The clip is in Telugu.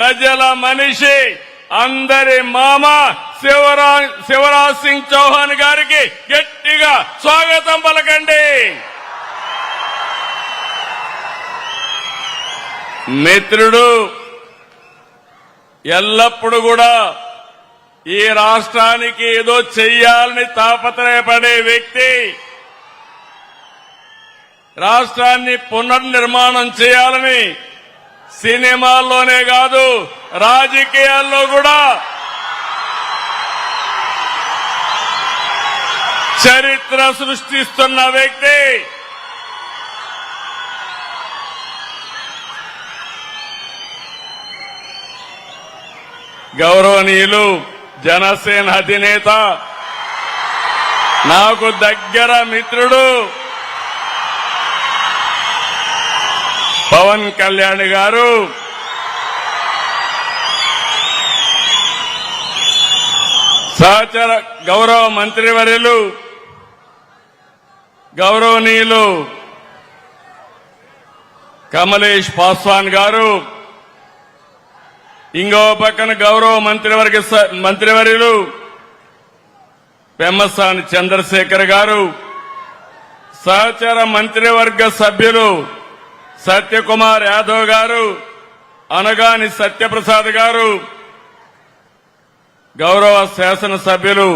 ప్రజల మనిషి అందరి మామ శివరాజ్ సింగ్ చౌహాన్ గారికి గట్టిగా స్వాగతం పలకండి. మిత్రుడు ఎల్లప్పుడూ కూడా ఈ రాష్ట్రానికి ఏదో చెయ్యాలని తాపత్రయపడే వ్యక్తి, రాష్ట్రాన్ని పునర్నిర్మాణం చేయాలని సినిమాల్లోనే కాదు రాజకీయాల్లో కూడా చరిత్ర సృష్టిస్తున్న వ్యక్తి. గౌరవనీయులు జనసేన అధినేత, నాకు దగ్గర మిత్రుడు పవన్ కళ్యాణ్ గారు, సహచర గౌరవ మంత్రివర్యులు గౌరవనీయులు కమలేష్ పాస్వాన్ గారు, ఇంకో పక్కన గౌరవ మంత్రివర్యులు పెమ్మసాని చంద్రశేఖర్ గారు, సహచర మంత్రివర్గ సభ్యులు సత్యకుమార్ యాదవ్ గారు, అనగాని సత్యప్రసాద్ గారు, గౌరవ శాసనసభ్యులు